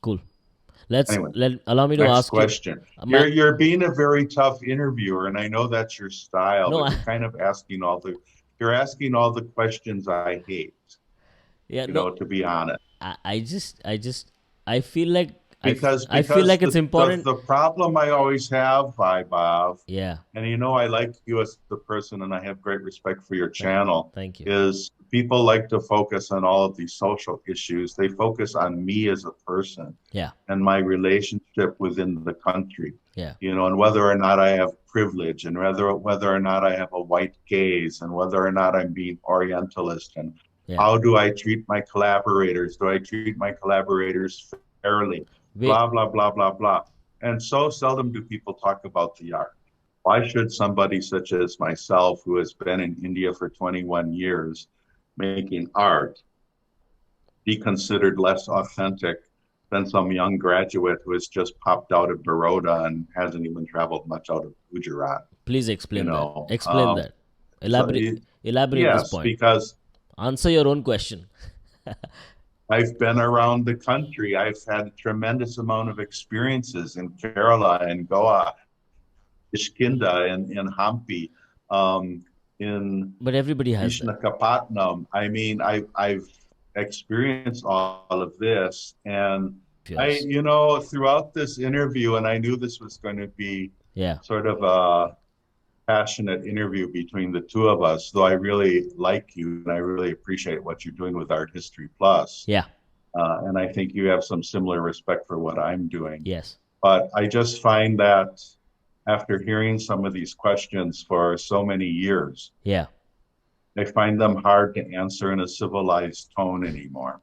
Cool. Anyway, Allow me to next ask you. question. My, You're being a very tough interviewer, and I know that's your style, no, but you're kind of you're asking all the questions I hate, yeah, no. to be honest. I feel like Because I feel because like it's important. the problem I always have, Vaibhav, Yeah. and I like you as the person, and I have great respect for your Th- channel, Thank you. is people like to focus on all of these social issues. They focus on me as a person Yeah. and my relationship within the country, Yeah. and whether or not I have privilege, and whether or not I have a white gaze, and whether or not I'm being Orientalist, and Yeah. how do I treat my collaborators? Do I treat my collaborators fairly? Wait. Blah, blah, blah, blah, blah. And so seldom do people talk about the art. Why should somebody such as myself, who has been in India for 21 years making art, be considered less authentic than some young graduate who has just popped out of Baroda and hasn't even traveled much out of Gujarat? Please You explain that. know, Explain that. so Elaborate this yes, point. because Answer your own question. I've been around the country. I've had a tremendous amount of experiences in Kerala and Goa, Ishkinda and Hampi, in But everybody has that. Vishakhapatnam. I mean, I've experienced all of this, and Yes. throughout this interview, and I knew this was going to be Yeah. sort of a passionate interview between the two of us, though I really like you and I really appreciate what you're doing with Art History Plus. Yeah. And I think you have some similar respect for what I'm doing. Yes. But I just find that after hearing some of these questions for so many years, Yeah. I find them hard to answer in a civilized tone anymore.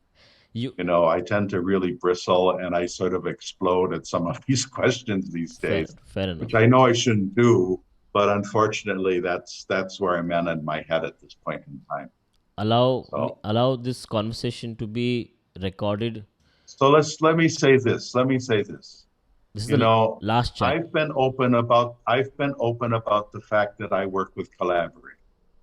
You. I tend to really bristle and I sort of explode at some of these questions these days, Fair which enough. I know I shouldn't do, but unfortunately that's where I'm at in my head at this point in time. So Allow this conversation to be recorded. so let me say this. Let me say this. This is You the know, last chat. I've been open about the fact that I work with collaborators.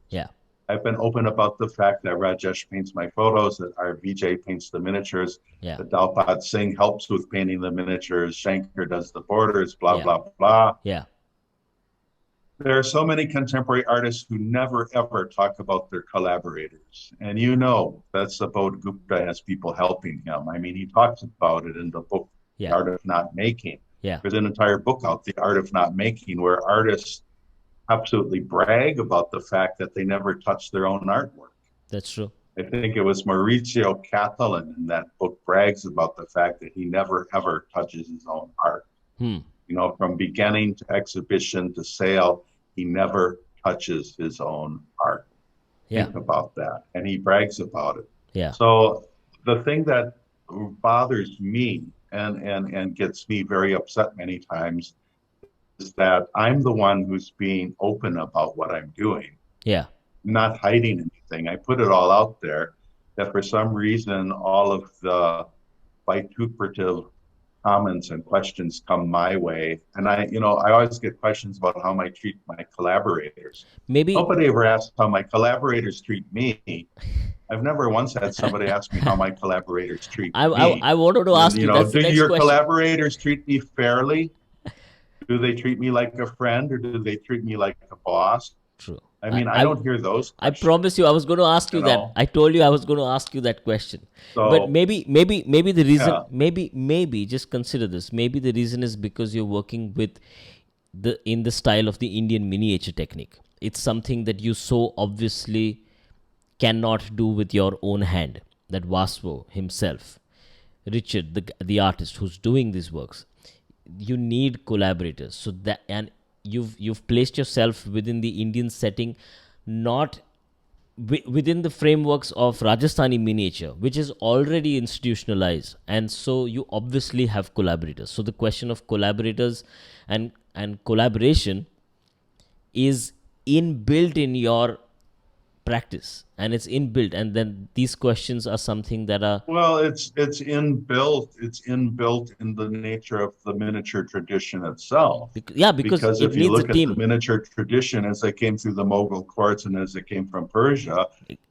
Yeah. I've been open about the fact that Rajesh paints my photos, that our Vijay paints the miniatures, Yeah. that Dalpat Singh helps with painting the miniatures, Shankar does the borders, blah, Yeah. blah, blah. Yeah. There are so many contemporary artists who never ever talk about their collaborators. And that's about Gupta has people helping him. I mean, he talks about it in the book, The Yeah. Art of Not Making. Yeah. There's an entire book out, The Art of Not Making, where artists absolutely brag about the fact that they never touch their own artwork. That's true. I think it was Mauricio Catalan in that book brags about the fact that he never ever touches his own art. From beginning to exhibition to sale, he never touches his own art. Yeah. Think about that. And he brags about it. Yeah. So the thing that bothers me and gets me very upset many times is that I'm the one who's being open about what I'm doing. Yeah. I'm not hiding anything. I put it all out there, that for some reason all of the vituperative comments and questions come my way. And I always get questions about how I treat my collaborators. Maybe. Nobody ever asked how my collaborators treat me. I've never once had somebody ask me how my collaborators treat me. I wanted to ask you. That's the Do next your question. collaborators treat me fairly? Do they treat me like a friend, or do they treat me like a boss? True. I mean, I don't hear those questions. I promise you, I was going to ask you that. I told you I was going to ask you that question. So, but maybe the reason, maybe just consider this. Maybe the reason is because you're working with in the style of the Indian miniature technique. It's something that you so obviously cannot do with your own hand. That Waswo himself, Richard, the artist who's doing these works, you need collaborators. So that, and you've placed yourself within the Indian setting, not within the frameworks of Rajasthani miniature, which is already institutionalized, and so you obviously have collaborators. So the question of collaborators and collaboration is inbuilt in your practice, and it's inbuilt, and then these questions are something that are it's inbuilt in the nature of the miniature tradition itself. Because it if you needs look a team. at the miniature tradition as they came through the Mughal courts and as it came from Persia,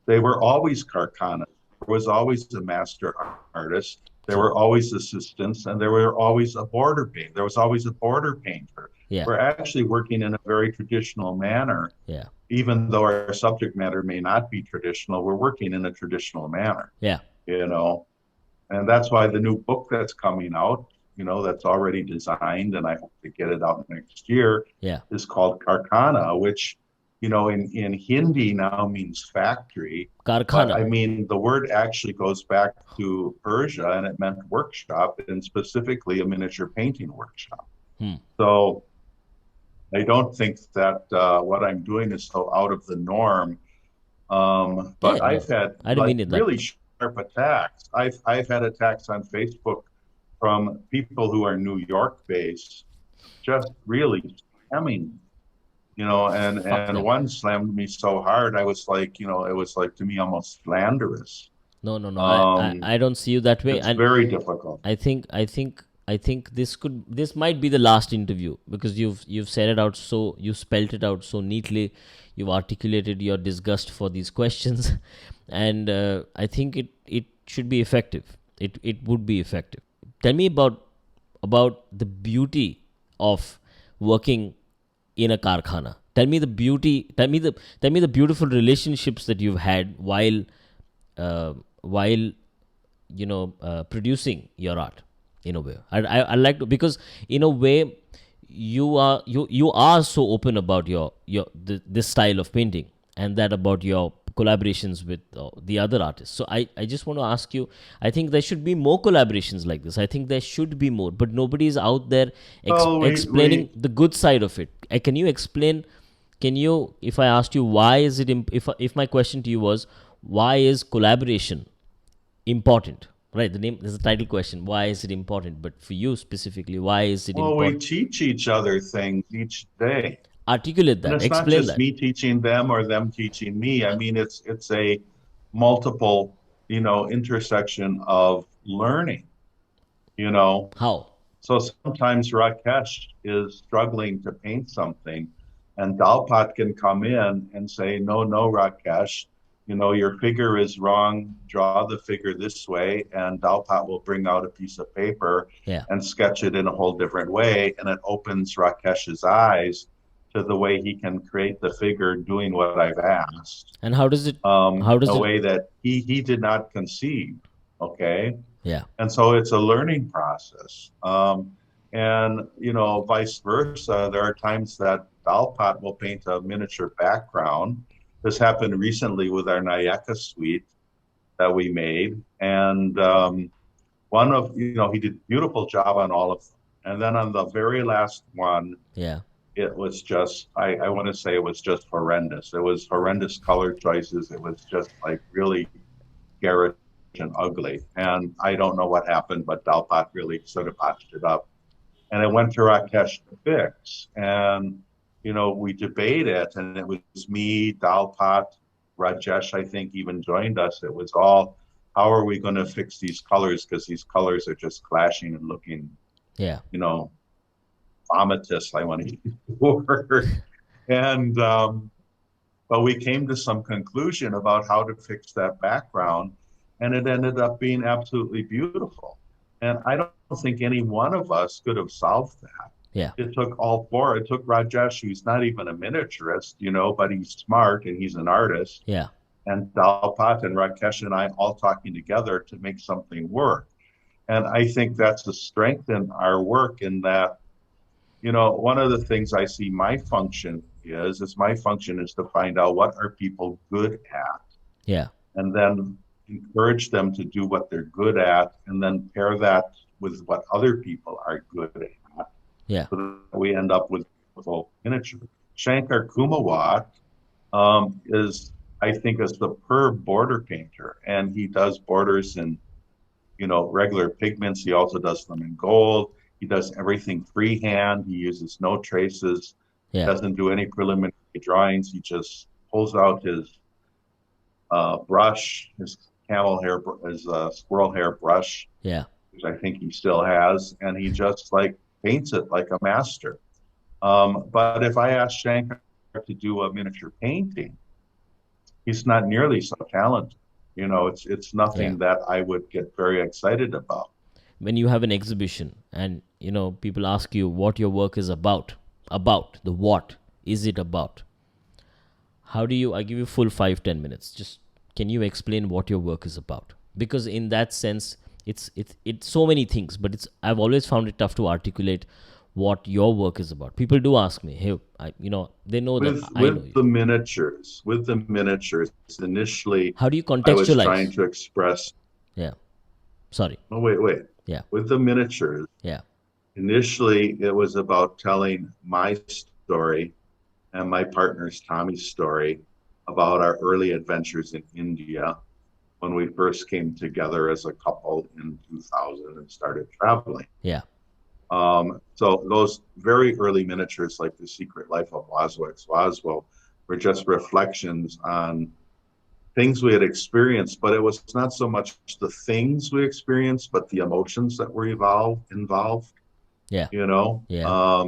they were always karkhanas. There was always a master artist. There were always assistants, and there were always a border painter. There was always a border painter. Yeah. We're actually working in a very traditional manner. Yeah. Even though our subject matter may not be traditional, we're working in a traditional manner. Yeah. You know, and that's why the new book that's coming out, that's already designed, and I hope to get it out next year, Yeah. is called Karkhana, which, in Hindi now means factory. But Karkhana. I mean, the word actually goes back to Persia, and it meant workshop, and specifically a miniature painting workshop. So I don't think that what I'm doing is so out of the norm. But Yeah, I've had I didn't mean it that really way. sharp attacks. I've had attacks on Facebook from people who are New York based, just really spamming, and Fuck them. one slammed me so hard I was like, it was like to me almost slanderous. No. I don't see you that way. It's And very difficult. I think this might be the last interview, because you've said it out, so you spelt it out so neatly. You've articulated your disgust for these questions, and I think it should be effective. It would be effective. Tell me about the beauty of working in a karkhana. Tell me the beauty. Tell me the beautiful relationships that you've had while producing your art. In a way, I like to, because in a way you are so open about this style of painting, and that about your collaborations with the other artists. So I just want to ask you, I think there should be more collaborations like this. I think there should be more, but nobody is out there explaining the good side of it. Can you explain? If I asked you why is it if my question to you was, why is collaboration important? Right, there's a title question. Why is it important? But for you specifically, why is it Well, we important? teach each other things each day. Articulate And that. it's not Explain just that. me teaching them or them teaching me. I mean, it's a multiple, intersection of learning, you know. How? So sometimes Rakesh is struggling to paint something, and Dalpat can come in and say, no, Rakesh, your figure is wrong. Draw the figure this way. And Dalpat will bring out a piece of paper Yeah. and sketch it in a whole different way. And it opens Rakesh's eyes to the way he can create the figure doing what I've asked. And how does it? In a way that he did not conceive. Okay. Yeah. And so it's a learning process. And, vice versa. There are times that Dalpat will paint a miniature background. This happened recently with our Nayaka suite that we made. And he did a beautiful job on all of them. And then on the very last one, Yeah. it was just, I want to say it was just horrendous. It was horrendous color choices. It was just like really garish and ugly. And I don't know what happened, but Dalpat really sort of botched it up. And it went to Rakesh to fix. And, we debated, and it was me, Dalpat, Rajesh, I think, even joined us. It was all, how are we going to fix these colors? Because these colors are just clashing and looking, vomitous, I want to use the word. And, but we came to some conclusion about how to fix that background, and it ended up being absolutely beautiful. And I don't think any one of us could have solved that. Yeah. It took all four. It took Rajesh, who's not even a miniaturist, but he's smart and he's an artist. Yeah. And Dalpat and Rakesh and I all talking together to make something work. And I think that's a strength in our work, in that, one of the things I see my function is to find out what are people good at. Yeah. And then encourage them to do what they're good at, and then pair that with what other people are good at. Yeah. So that we end up with beautiful miniature. Shankar Kumawat is, I think, a superb border painter, and he does borders in, regular pigments. He also does them in gold. He does everything freehand. He uses no traces. Yeah. Doesn't do any preliminary drawings. He just pulls out his brush, his squirrel hair brush. Yeah. Which I think he still has, and he just paints it like a master. But if I ask Shankar to do a miniature painting, he's not nearly so talented. It's nothing that I would get very excited about. when you have an exhibition and, you know, people ask you what your work is about, the what is it about? How do you, I give you full 5-10 minutes. Just, can you explain what your work is about? Because in that sense, it's so many things, but I've always found it tough to articulate what your work is about. People do ask me, hey, they know that I know you. With the miniatures, initially, How do you I was contextualize? trying to express. Yeah. Sorry. Oh, wait. Yeah. With the miniatures, Yeah. initially, it was about telling my story and my partner's Tommy's story about our early adventures in India when we first came together as a couple in 2000 and started traveling. Yeah. So those very early miniatures, like The Secret Life of Waswo X, were just reflections on things we had experienced, but it was not so much the things we experienced, but the emotions that were involved. Yeah. You know, Yeah.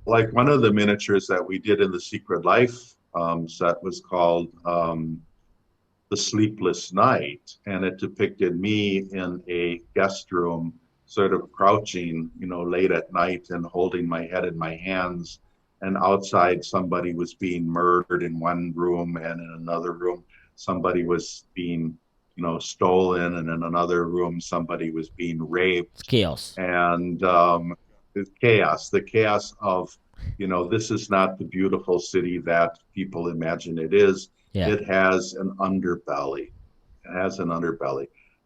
like one of the miniatures that we did in the Secret Life set was called The Sleepless Night, and it depicted me in a guest room, sort of crouching, you know, late at night and holding my head in my hands. And outside, somebody was being murdered in one room, and in another room, somebody was being, you know, stolen, and in another room, somebody was being raped. It's chaos. And the chaos of, you know, this is not the beautiful city that people imagine it is. Yeah. It has an underbelly.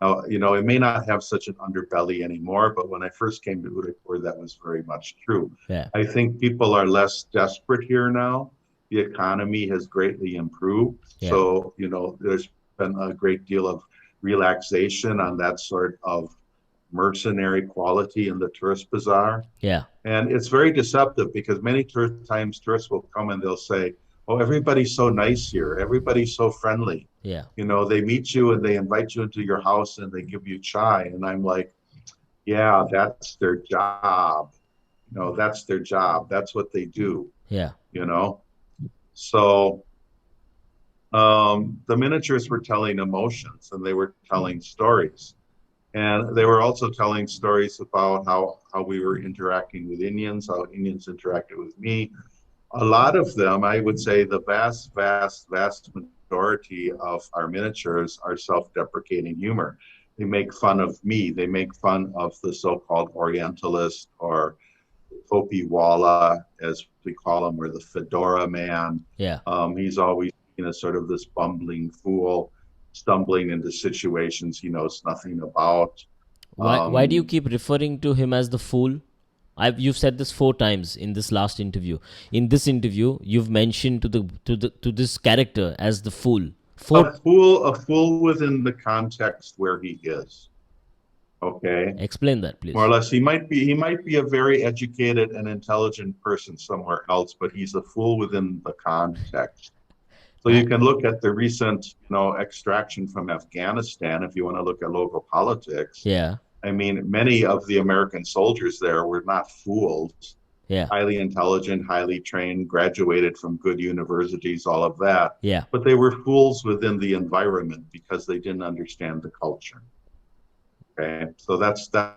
Now, you know, it may not have such an underbelly anymore, but when I first came to Udaipur, that was very much true. Yeah. I think people are less desperate here now. The economy has greatly improved. Yeah. So, you know, there's been a great deal of relaxation on that sort of mercenary quality in the tourist bazaar. Yeah. And it's very deceptive because many times tourists will come and they'll say, oh, everybody's so nice here. Everybody's so friendly. Yeah. You know, they meet you and they invite you into your house and they give you chai. And I'm like, yeah, that's their job. You know, that's their job. That's what they do. Yeah. You know? So the miniatures were telling emotions and they were telling stories. And they were also telling stories about how we were interacting with Indians, how Indians interacted with me. A lot of them, I would say the vast majority of our miniatures are self-deprecating humor. They make fun of me. They make fun of the so-called Orientalist or Topiwala, as we call him, or the Fedora man. Yeah. He's always, you know, sort of this bumbling fool, stumbling into situations he knows nothing about. Why do you keep referring to him as the fool? You've said this 4 times in this last interview. In this interview, you've mentioned to this character as the fool. A fool within the context where he is. Okay. Explain that, please. More or less, he might be a very educated and intelligent person somewhere else, but he's a fool within the context. So you can look at the recent, you know, extraction from Afghanistan if you want to look at local politics. Yeah. I mean, many of the American soldiers there were not fools. Yeah. Highly intelligent, highly trained, graduated from good universities, all of that. Yeah. But they were fools within the environment because they didn't understand the culture. Okay. So that's the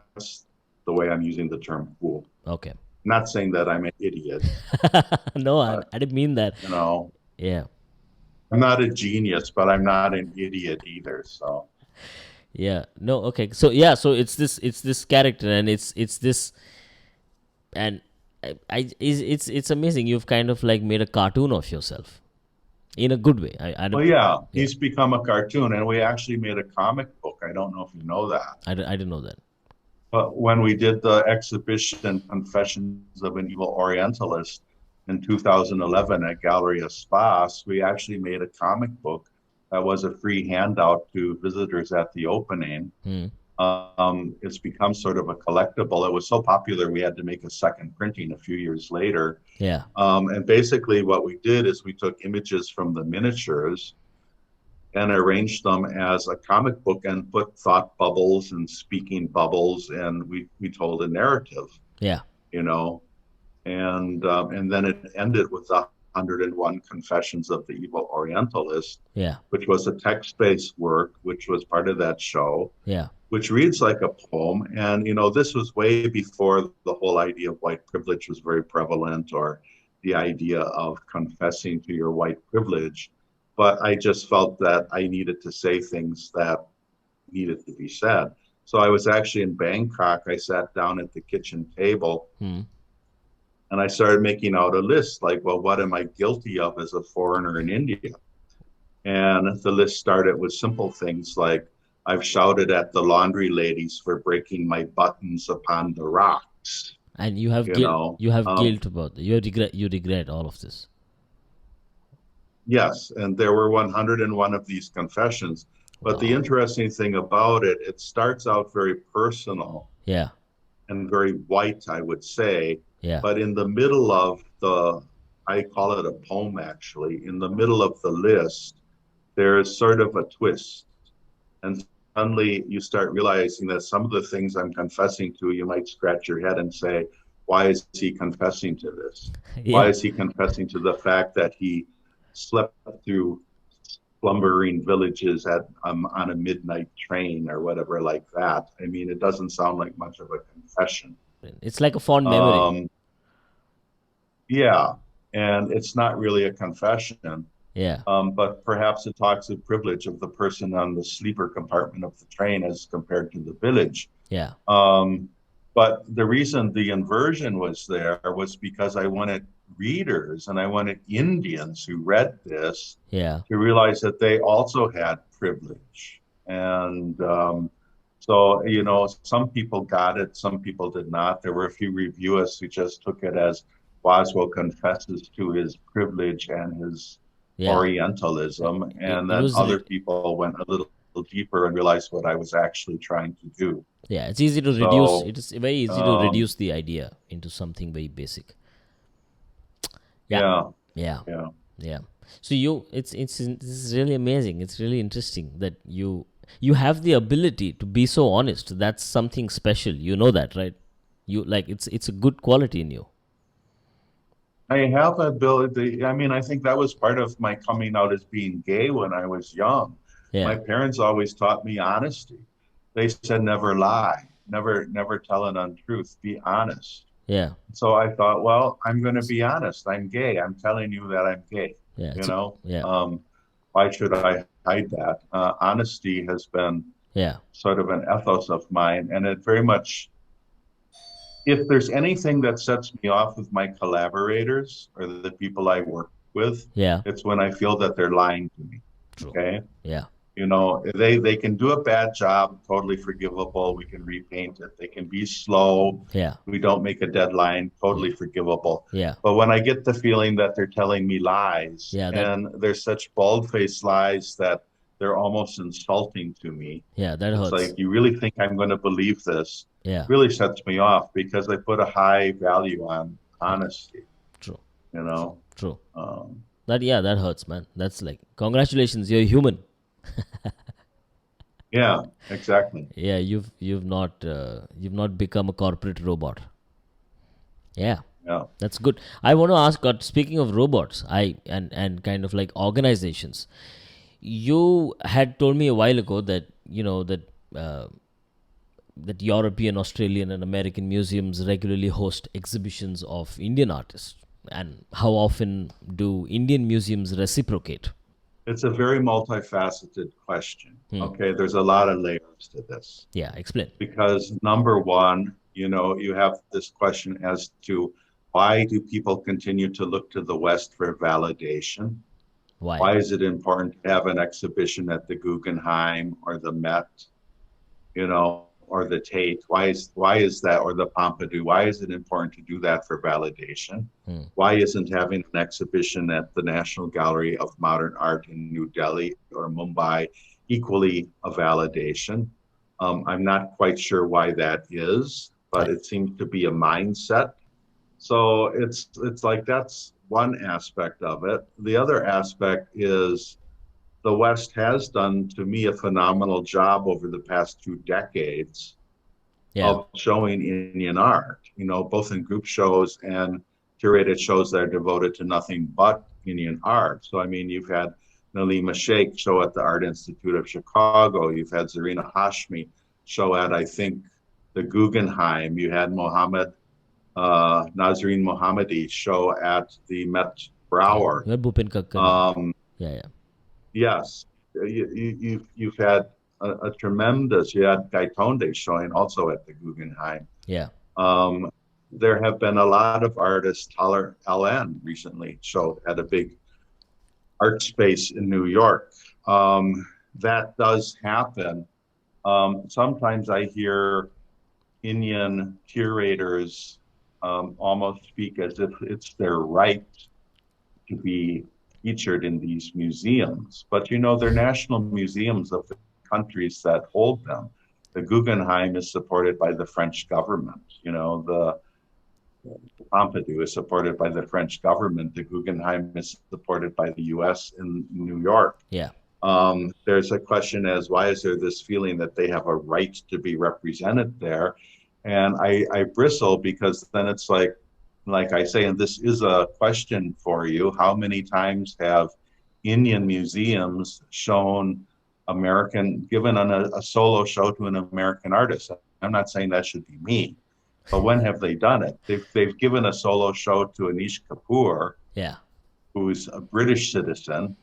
way I'm using the term fool. Okay. Not saying that I'm an idiot. No, I didn't mean that. You know. Yeah. I'm not a genius, but I'm not an idiot either. So. Yeah. No. Okay. So yeah. So it's this character, and it's this, and it's amazing. You've kind of like made a cartoon of yourself, in a good way. I don't. Well, yeah, he's become a cartoon, and we actually made a comic book. I don't know if you know that. I didn't know that. But when we did the exhibition Confessions of an Evil Orientalist in 2011 at Gallery Espace, we actually made a comic book that was a free handout to visitors at the opening. It's become sort of a collectible. It was so popular, we had to make a second printing a few years later. Yeah. And basically what we did is we took images from the miniatures and arranged them as a comic book and put thought bubbles and speaking bubbles, and we told a narrative. Yeah. You know, and then it ended with the 101 Confessions of the Evil Orientalist, Yeah. which was a text-based work, which was part of that show. Yeah. which reads like a poem. And, this was way before the whole idea of white privilege was very prevalent, or the idea of confessing to your white privilege. But I just felt that I needed to say things that needed to be said. So I was actually in Bangkok. I sat down at the kitchen table and I started making out a list like, well, what am I guilty of as a foreigner in India? And the list started with simple things like, I've shouted at the laundry ladies for breaking my buttons upon the rocks. And you have guilt. You have guilt about it. You regret all of this. Yes, and there were 101 of these confessions. But the interesting thing about it, it starts out very personal. Yeah. And very white, I would say. Yeah. But in the middle of I call it a poem actually, in the middle of the list, there is sort of a twist. And suddenly you start realizing that some of the things I'm confessing to, you might scratch your head and say, why is he confessing to this? Yeah. Why is he confessing to the fact that he slept through slumbering villages on a midnight train or whatever like that? I mean, it doesn't sound like much of a confession. It's like a fond memory. Yeah, and it's not really a confession. Yeah. But perhaps it talks of privilege of the person on the sleeper compartment of the train as compared to the village. Yeah. But the reason the inversion was there was because I wanted readers and I wanted Indians who read this to realize that they also had privilege. And so, some people got it, some people did not. There were a few reviewers who just took it as Waswo confesses to his privilege and his Orientalism, and then other people went a little deeper and realized what I was actually trying to do. Yeah, it's easy to reduce. It is very easy to reduce the idea into something very basic. Yeah. So this is really amazing. It's really interesting that you have the ability to be so honest. That's something special. You know that, right? It's a good quality in you. I have the ability. I mean, I think that was part of my coming out as being gay when I was young. Yeah. My parents always taught me honesty. They said, never lie, never tell an untruth, be honest. Yeah. So I thought, well, I'm going to be honest. I'm gay. I'm telling you that I'm gay. Yeah. Why should I hide that? Honesty has been sort of an ethos of mine, and it very much, if there's anything that sets me off with my collaborators or the people I work with, it's when I feel that they're lying to me. True. Okay. Yeah. They can do a bad job, totally forgivable. We can repaint it. They can be slow. Yeah. We don't make a deadline, totally forgivable. Yeah. But when I get the feeling that they're telling me lies, and they're such bald-faced lies that they're almost insulting to me. Yeah, that hurts. It's like, you really think I'm going to believe this? Yeah. Really sets me off because I put a high value on honesty. True. True. That hurts, man. That's like, congratulations, you're human. Yeah, exactly. Yeah, you've not become a corporate robot. Yeah. Yeah. That's good. I want to ask, speaking of robots, and kind of like organizations, you had told me a while ago that that European, Australian, and American museums regularly host exhibitions of Indian artists. And how often do Indian museums reciprocate? It's a very multifaceted question. Okay, there's a lot of layers to this. Yeah, explain. Because number one, you have this question as to why do people continue to look to the West for validation? Why is it important to have an exhibition at the Guggenheim or the Met, or the Tate? Why is that, or the Pompidou? Why is it important to do that for validation? Why isn't having an exhibition at the National Gallery of Modern Art in New Delhi or Mumbai equally a validation? I'm not quite sure why that is, but it seems to be a mindset. So it's like, that's one aspect of it. The other aspect is the West has done, to me, a phenomenal job over the past 2 decades of showing Indian art, both in group shows and curated shows that are devoted to nothing but Indian art. So, I mean, you've had Nalima Sheikh show at the Art Institute of Chicago. You've had Zarina Hashmi show at, I think, the Guggenheim. You had Nazreen Mohammadi show at the Met Brouwer. Yeah, Bhupin Kakkar. Yeah. Yes, you've had a tremendous. You had Gaitonde showing also at the Guggenheim. Yeah. There have been a lot of artists. Taller LN recently showed at a big art space in New York. That does happen. Sometimes I hear Indian curators almost speak as if it's their right to be featured in these museums. But, they're national museums of the countries that hold them. The Guggenheim is supported by the French government. The Pompidou is supported by the French government. The Guggenheim is supported by the U.S. in New York. Yeah. There's a question as why is there this feeling that they have a right to be represented there? And I bristle because then it's like I say, and this is a question for you, how many times have Indian museums shown given a solo show to an American artist? I'm not saying that should be me, but when have they done it? They've given a solo show to Anish Kapoor, who's a British citizen.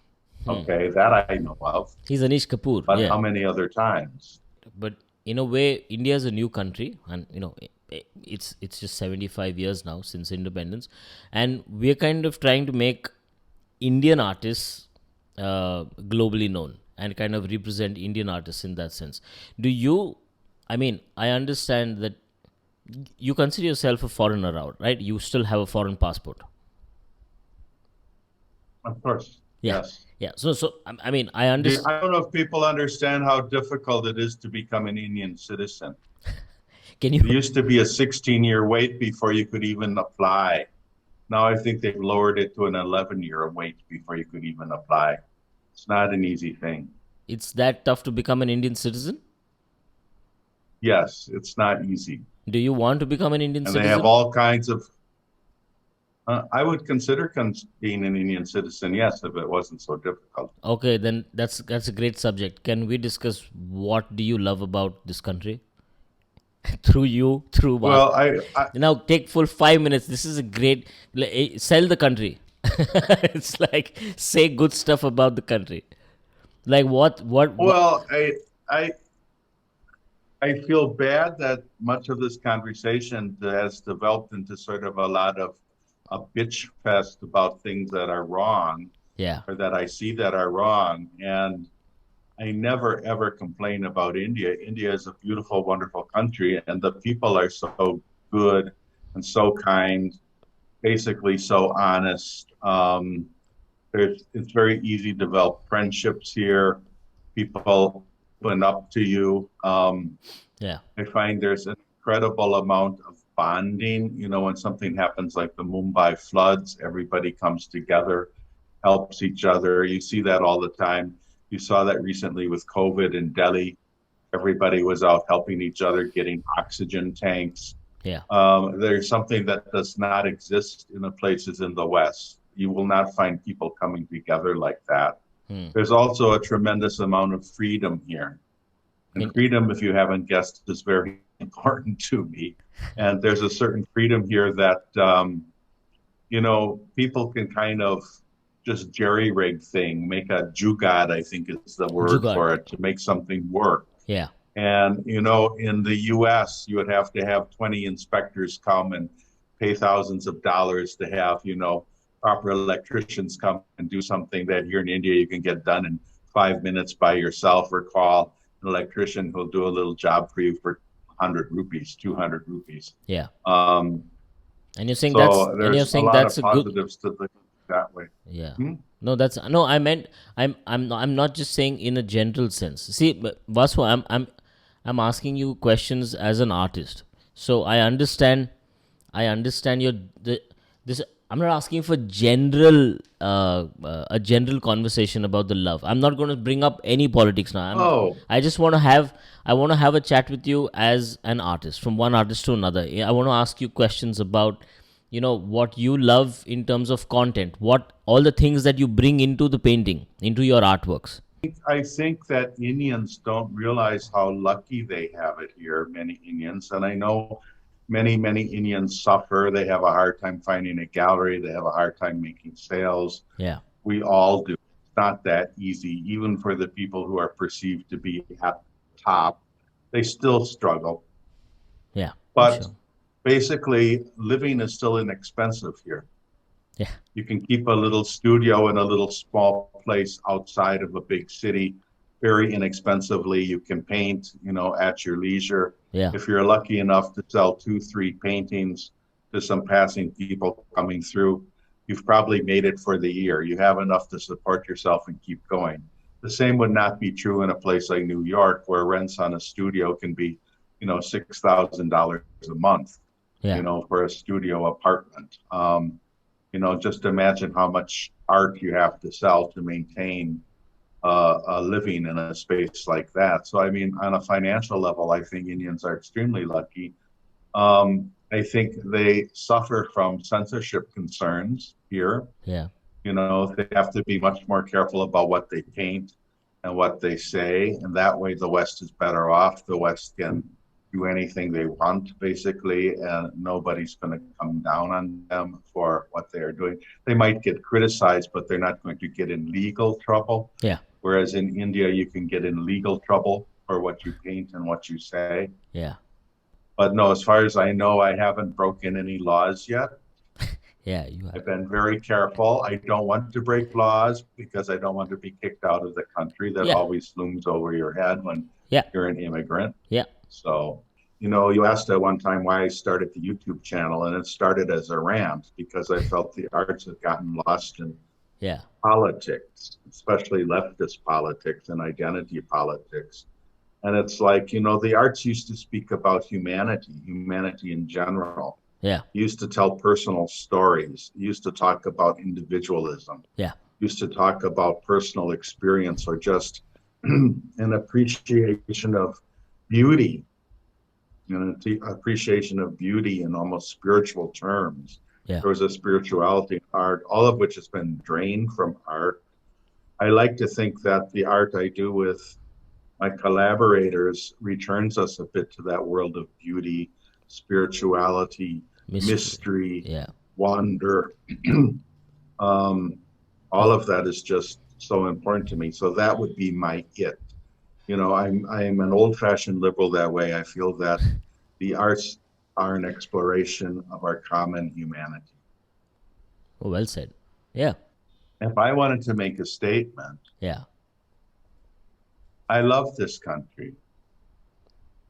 Okay, that I know of. He's Anish Kapoor. But how many other times? But in a way, India is a new country, and it's just 75 years now since independence, and we're kind of trying to make Indian artists globally known and kind of represent Indian artists in that sense. I understand that you consider yourself a foreigner, right? You still have a foreign passport. Of course. Yes. Yeah. So I understand. I don't know if people understand how difficult it is to become an Indian citizen. Can you? It used to be a 16-year wait before you could even apply. Now I think they've lowered it to an 11-year wait before you could even apply. It's not an easy thing. It's that tough to become an Indian citizen? Yes, it's not easy. Do you want to become an Indian citizen? And they have all kinds of... I would consider being an Indian citizen, yes, if it wasn't so difficult. Okay, then that's a great subject. Can we discuss what do you love about this country? through Well, I now take full 5 minutes. This is a great sell the country. It's like say good stuff about the country. Like what? Well, I feel bad that much of this conversation has developed into sort of a lot of a bitch fest about things that are wrong, or that I see that are wrong. And I never, ever complain about India. India is a beautiful, wonderful country, and the people are so good and so kind, basically so honest. It's very easy to develop friendships here. People open up to you. I find there's an incredible amount of bonding. When something happens like the Mumbai floods, everybody comes together, helps each other. You see that all the time. You saw that recently with COVID in Delhi. Everybody was out helping each other, getting oxygen tanks. There's something that does not exist in the places in the West. You will not find people coming together like that. There's also a tremendous amount of freedom here. And freedom, if you haven't guessed, is very important to me. And there's a certain freedom here that, people can kind of just jerry-rig thing, make a jugad, I think is the word for it, to make something work. And, in the U.S., you would have to have 20 inspectors come and pay thousands of dollars to have, proper electricians come and do something that here in India you can get done in 5 minutes by yourself, or call an electrician who'll do a little job for you for 100 rupees, 200 rupees. And you're saying so that's a positives good to that way. I'm not just saying in a general sense. See, Vaswa, I'm asking you questions as an artist. So I understand this. I'm not asking for a general conversation about the love. I'm not going to bring up any politics now. I just want to have a chat with you as an artist, from one artist to another. I want to ask you questions about, what you love in terms of content, what all the things that you bring into the painting, into your artworks. I think that Indians don't realize how lucky they have it here, many Indians. And I know many Indians suffer. They have a hard time finding a gallery. They have a hard time making sales. Yeah. We all do. It's not that easy. Even for the people who are perceived to be at the top, they still struggle. Yeah. But Sure. basically, living is still inexpensive here. Yeah. You can keep a little studio in a little small place outside of a big city very inexpensively. You can paint, at your leisure. Yeah. If you're lucky enough to sell 2, 3 paintings to some passing people coming through, you've probably made it for the year. You have enough to support yourself and keep going. The same would not be true in a place like New York, where rents on a studio can be, $6,000 a month, Yeah. for a studio apartment. Just imagine how much art you have to sell to maintain a living in a space like that. So, I mean, on a financial level, I think Indians are extremely lucky. I think they suffer from censorship concerns here. Yeah. They have to be much more careful about what they paint and what they say. And that way, the West is better off. The West can do anything they want, basically, and nobody's going to come down on them for what they're doing. They might get criticized, but they're not going to get in legal trouble. Yeah. Whereas in India, you can get in legal trouble for what you paint and what you say. Yeah. But no, as far as I know, I haven't broken any laws yet. Yeah. You have. I've been very careful. I don't want to break laws because I don't want to be kicked out of the country. That Yeah. always looms over your head when Yeah. you're an immigrant. Yeah. So, you asked at one time why I started the YouTube channel, and it started as a rant because I felt the arts had gotten lost in Yeah. politics, especially leftist politics and identity politics. And it's like, the arts used to speak about humanity in general. Yeah. Used to tell personal stories, used to talk about individualism, Yeah. used to talk about personal experience or just an appreciation of beauty, appreciation of beauty in almost spiritual terms. Yeah. There was a spirituality in art, all of which has been drained from art. I like to think that the art I do with my collaborators returns us a bit to that world of beauty, spirituality, mystery, Yeah. wonder. All of that is just so important to me. So that would be my it. I'm an old-fashioned liberal that way. I feel that the arts are an exploration of our common humanity. Oh, well said. Yeah. If I wanted to make a statement, Yeah. I love this country.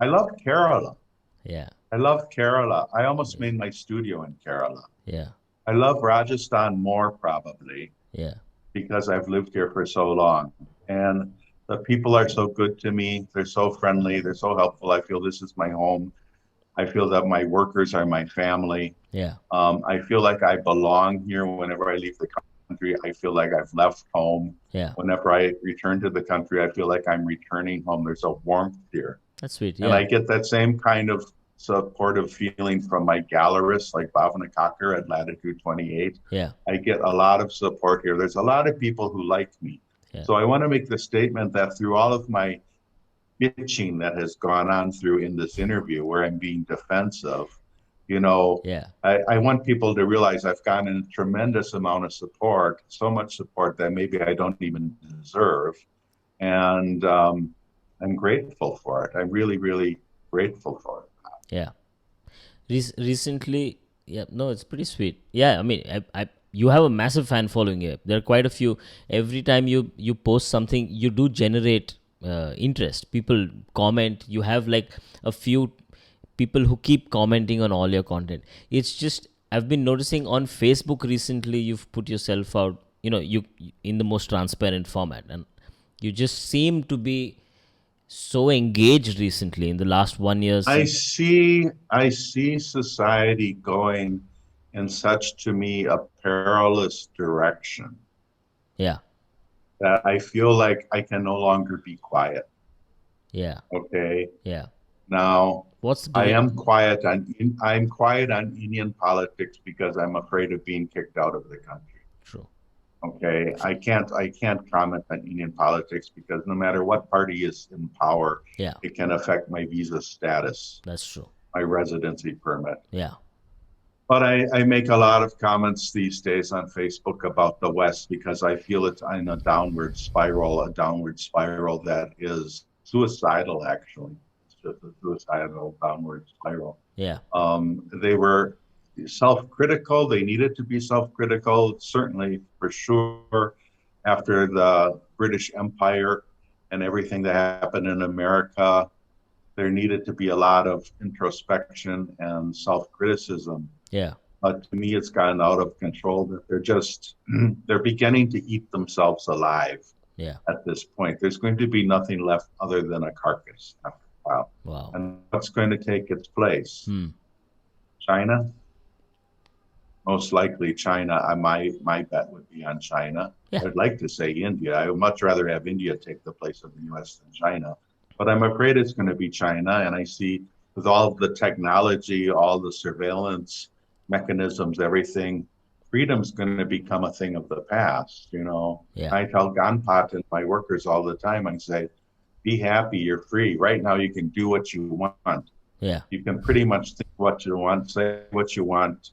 I love Kerala. Yeah. I love Kerala. I almost made my studio in Kerala. Yeah. I love Rajasthan more probably Yeah. because I've lived here for so long. And the people are so good to me. They're so friendly. They're so helpful. I feel this is my home. I feel that my workers are my family. Yeah. I feel like I belong here. Whenever I leave the country, I feel like I've left home. Yeah. Whenever I return to the country, I feel like I'm returning home. There's a warmth here. That's sweet. And Yeah. I get that same kind of supportive feeling from my gallerists like Bhavana Kakkar at Latitude 28. Yeah. I get a lot of support here. There's a lot of people who like me. Yeah. So I want to make the statement that through all of my bitching that has gone on through in this interview where I'm being defensive, Yeah. I want people to realize I've gotten a tremendous amount of support, so much support that maybe I don't even deserve. And I'm grateful for it. I'm really, really grateful for it. Yeah. Recently, yeah, no, it's pretty sweet. Yeah, I mean, you have a massive fan following here. There are quite a few. Every time you post something, you do generate interest. People comment. You have like a few people who keep commenting on all your content. It's just I've been noticing on Facebook recently. You've put yourself out. You in the most transparent format, and you just seem to be so engaged recently in the last 1 year. I see society going in such, to me, a perilous direction Yeah. that I feel like I can no longer be quiet. Yeah. Okay. Yeah. Now, What's the I'm quiet on Indian politics because I'm afraid of being kicked out of the country. True. Okay, I can't comment on Indian politics because no matter what party is in power, Yeah, it can affect my visa status, that's true. my residency permit. Yeah, But I make a lot of comments these days on Facebook about the West because I feel it's in a downward spiral that is suicidal, actually. It's just a suicidal downward spiral. yeah, They were self-critical. They needed to be self-critical, certainly for sure, after the British Empire and everything that happened in America. There needed to be a lot of introspection and self-criticism. yeah, But to me, it's gotten out of control that they're beginning to eat themselves alive yeah. at this point. There's going to be nothing left other than a carcass after a while. Wow. And what's going to take its place? China? Most likely China. My bet would be on China. Yeah. I'd like to say India. I would much rather have India take the place of the US than China. But I'm afraid it's going to be China. And I see with all the technology, all the surveillance mechanisms, everything, freedom's going to become a thing of the past. Yeah. I tell Ganpat and my workers all the time, I say, be happy, you're free. Right now you can do what you want. Yeah. You can pretty much think what you want, say what you want,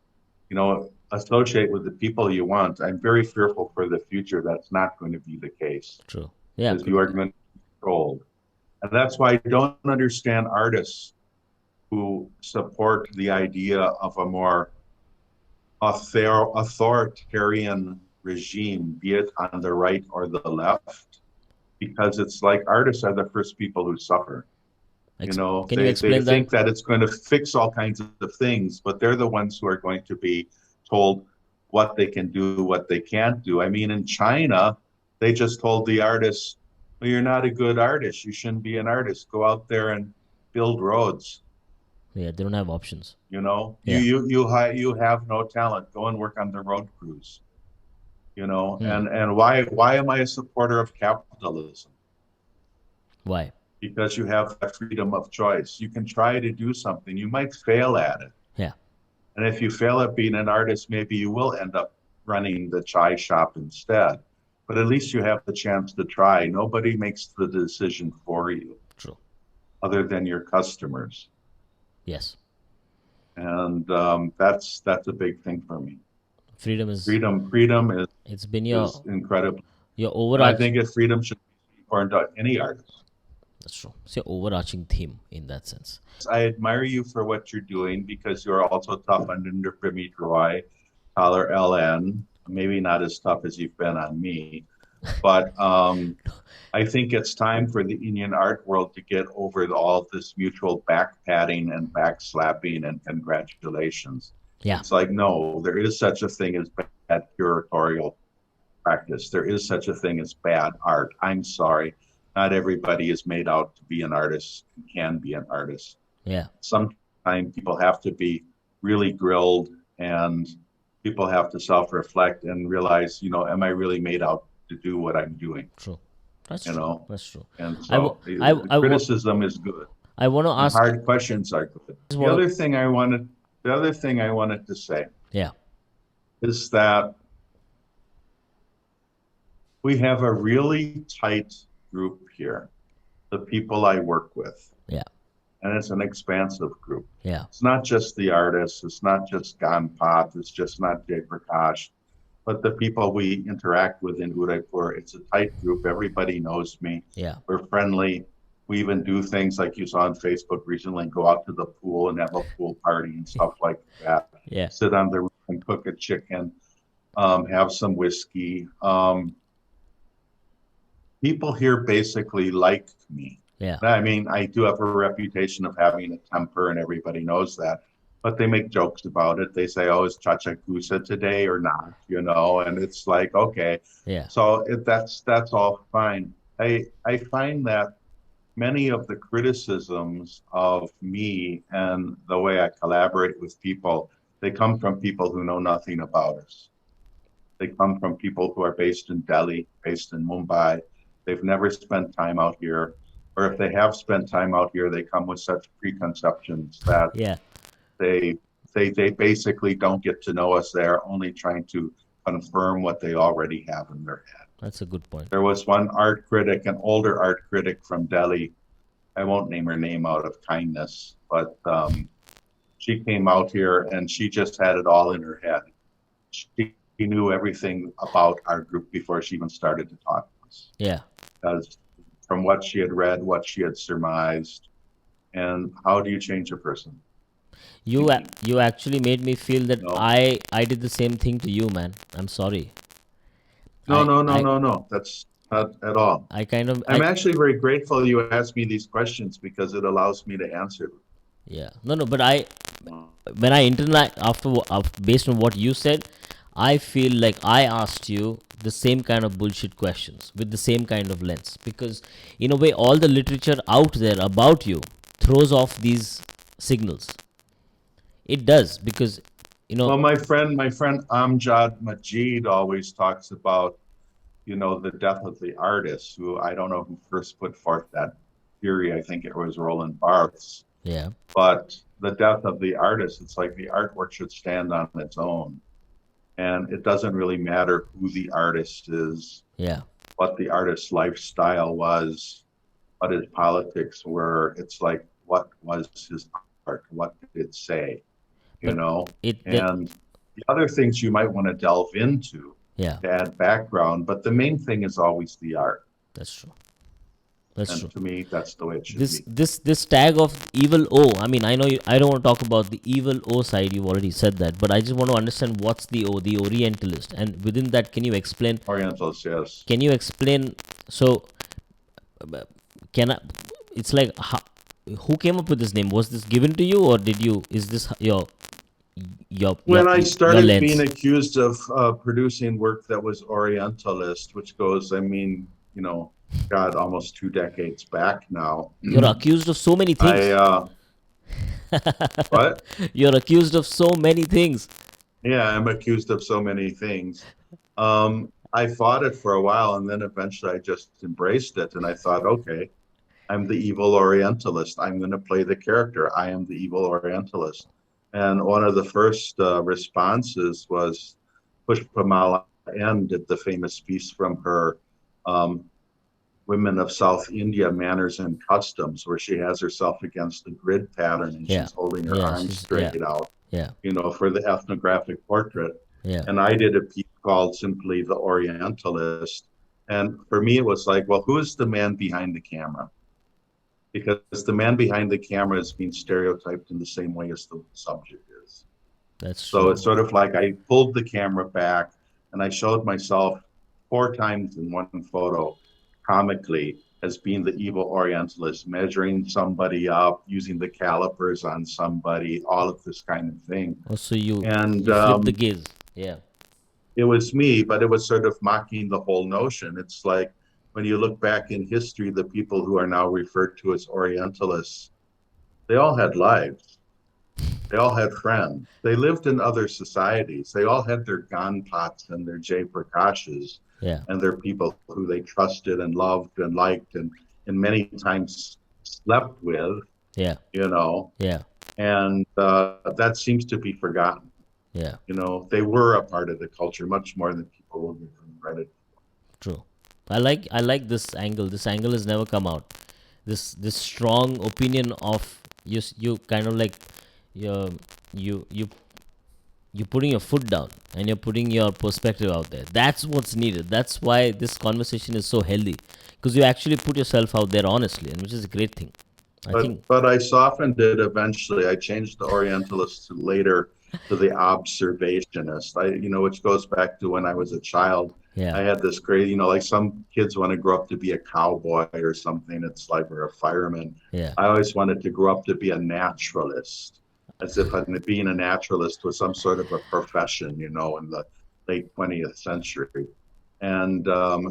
associate with the people you want. I'm very fearful for the future that's not going to be the case. True. Yeah. Because you are going to be controlled. And that's why I don't understand artists who support the idea of a more authoritarian regime, be it on the right or the left, because it's like artists are the first people who suffer. Can you explain they think that it's going to fix all kinds of things, but they're the ones who are going to be told what they can do, what they can't do. I mean, in China, they just told the artists, well, you're not a good artist. You shouldn't be an artist. Go out there and build roads. Yeah, they don't have options. Yeah. You have no talent. Go and work on the road crews. And why am I a supporter of capitalism? Why? Because you have that freedom of choice. You can try to do something. You might fail at it. Yeah. And if you fail at being an artist, maybe you will end up running the chai shop instead. But at least you have the chance to try. Nobody makes the decision for you. True. Other than your customers. Yes. And that's a big thing for me. Freedom is is incredible. Your overarching. I think if freedom should be important to any artist. That's true. It's your overarching theme in that sense. I admire you for what you're doing because you're also tough on intermediary, color LN. Maybe not as tough as you've been on me, but I think it's time for the Indian art world to get over all of this mutual back patting and back slapping and congratulations. Yeah. It's like, no, there is such a thing as bad curatorial practice. There is such a thing as bad art. I'm sorry. Not everybody is made out to be an artist and can be an artist. Yeah. Sometimes people have to be really grilled and people have to self-reflect and realize, am I really made out to do what I'm doing? True. That's true. That's true. And so criticism is good. I want to ask. Hard questions are good. The other thing I wanted to say. Yeah. Is that we have a really tight group here, the people I work with. Yeah. And it's an expansive group. Yeah. It's not just the artists, it's not just Ganpat, it's just not Jay Prakash, but the people we interact with in Udaipur. It's a tight group. Everybody knows me. Yeah. We're friendly. We even do things like you saw on Facebook recently, go out to the pool and have a pool party and stuff like that. Yeah. Sit on the roof and cook a chicken, have some whiskey. People here basically like me. Yeah. I mean, I do have a reputation of having a temper and everybody knows that, but they make jokes about it. They say, oh, is Chacha Kusa today or not? And it's like, okay. Yeah. So that's all fine. I find that many of the criticisms of me and the way I collaborate with people, they come from people who know nothing about us. They come from people who are based in Delhi, based in Mumbai. They've never spent time out here. Or if they have spent time out here, they come with such preconceptions that they basically don't get to know us. They're only trying to confirm what they already have in their head. That's a good point. There was one art critic, an older art critic from Delhi. I won't name her name out of kindness, but she came out here and she just had it all in her head. She knew everything about our group before she even started to talk to us. Yeah. Because from what she had read, what she had surmised, and how do you change a person? You actually made me feel that No. I did the same thing to you, man. I'm sorry. No. That's not at all. I'm actually very grateful you asked me these questions because it allows me to answer them. Yeah. No, but when I based on what you said, I feel like I asked you the same kind of bullshit questions with the same kind of lens, because in a way all the literature out there about you throws off these signals. It does, because Well, my friend Amjad Majid always talks about, the death of the artist, who I don't know who first put forth that theory. I think it was Roland Barthes. Yeah. But the death of the artist, it's like the artwork should stand on its own. And it doesn't really matter who the artist is, Yeah. what the artist's lifestyle was, what his politics were. It's like, what was his art? What did it say? And the other things you might want to delve into to add background, but the main thing is always the art. That's true. To me, that's the way it should be. This tag of evil O. I mean, I know I don't want to talk about the evil O side. You've already said that, but I just want to understand what's the O, the Orientalist, and within that, can you explain? Orientalist, yes. Can you explain? So, It's like, who came up with this name? Was this given to you, or did you? Is this your? When I started being accused of producing work that was Orientalist, which goes, God, almost 2 decades back now. You're accused of so many things. What? You're accused of so many things. Yeah, I'm accused of so many things. I fought it for a while, and then eventually I just embraced it, and I thought, okay, I'm the evil Orientalist. I'm going to play the character. I am the evil Orientalist. And one of the first responses was Pushpamala N did the famous piece from her Women of South India, Manners and Customs, where she has herself against the grid pattern and she's holding her arms straight out, for the ethnographic portrait. Yeah. And I did a piece called simply The Orientalist. And for me, it was like, well, who is the man behind the camera? Because the man behind the camera is being stereotyped in the same way as the subject is. So it's sort of like I pulled the camera back and I showed myself 4 times in one photo, comically, as being the evil Orientalist, measuring somebody up, using the calipers on somebody, all of this kind of thing. Oh, so you flipped the gaze. Yeah. It was me, but it was sort of mocking the whole notion. It's like, when you look back in history, the people who are now referred to as Orientalists, they all had lives. They all had friends. They lived in other societies. They all had their Ganpats and their Jay Prakashes and their people who they trusted and loved and liked and many times slept with. Yeah. And that seems to be forgotten. Yeah. They were a part of the culture much more than people will give them credit for. True. I like this angle. This angle has never come out. This strong opinion of you kind of like you putting your foot down and you're putting your perspective out there. That's what's needed. That's why this conversation is so healthy, because you actually put yourself out there honestly, and which is a great thing. But I softened it eventually. I changed the Orientalist later to the Observationist. Which goes back to when I was a child. Yeah. I had this crazy, like some kids want to grow up to be a cowboy or something. It's like, or a fireman. Yeah. I always wanted to grow up to be a naturalist, as if being a naturalist was some sort of a profession, in the late 20th century. And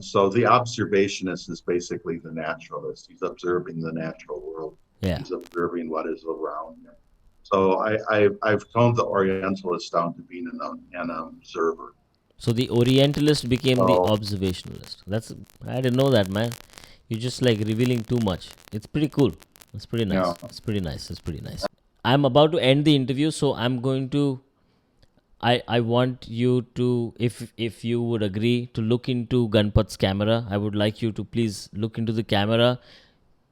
so the observationist is basically the naturalist. He's observing the natural world. Yeah. He's observing what is around him. So I've toned the Orientalist down to being an observer. So the Orientalist became the Observationalist. I didn't know that, man. You're just like revealing too much. It's pretty cool. It's pretty nice. Yeah. It's pretty nice. I'm about to end the interview, so I'm going to I want you to, if you would agree, to look into Ganpat's camera. I would like you to please look into the camera.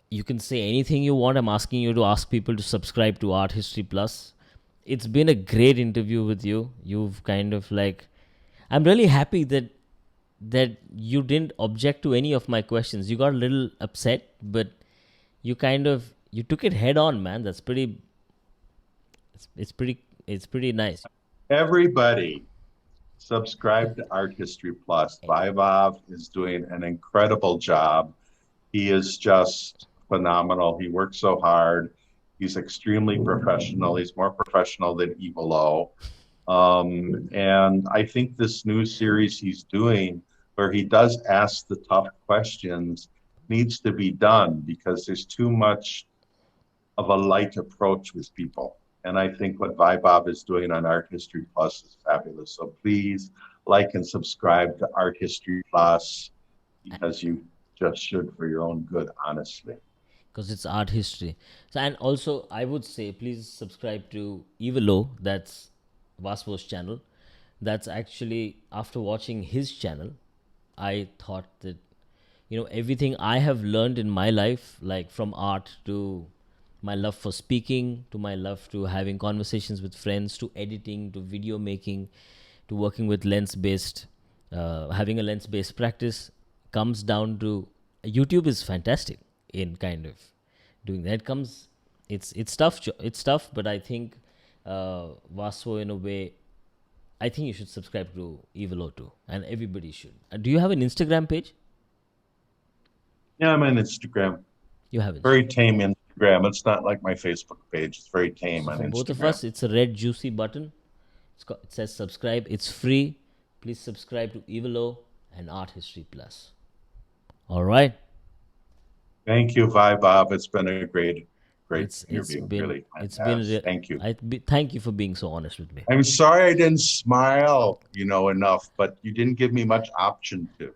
You can say anything you want. I'm asking you to ask people to subscribe to Art History Plus. It's been a great interview with you. You've kind of like, I'm really happy that you didn't object to any of my questions. You got a little upset, but you took it head on, man. That's pretty. It's pretty nice. Everybody subscribe to Art History Plus. Vaibhav is doing an incredible job. He is just phenomenal. He works so hard. He's extremely professional. He's more professional than Evil O. And I think this new series he's doing, where he does ask the tough questions, needs to be done because there's too much of a light approach with people. And I think what Vaibhav is doing on Art History Plus is fabulous. So please like and subscribe to Art History Plus because you just should for your own good, honestly. Because it's art history. So, and also, I would say please subscribe to Evilo. That's Waswo's channel. That's actually, after watching his channel, I thought that, everything I have learned in my life, like from art to my love for speaking, to my love to having conversations with friends, to editing, to video making, to working with lens-based, having a lens-based practice, comes down to YouTube is fantastic in kind of doing that. It's tough. It's tough, but I think Vaswo, in a way, I think you should subscribe to Evil too, and everybody should. Do you have an Instagram page? Yeah, I'm on Instagram. You have it. Very tame Instagram. It's not like my Facebook page. It's very tame on For Instagram. both of us, it's a red juicy button. It says subscribe. It's free. Please subscribe to Evil and Art History Plus. All right. Thank you, Vaibhav. It's been a great interview. Really, thank you. Thank you for being so honest with me. I'm sorry I didn't smile, enough, but you didn't give me much option to.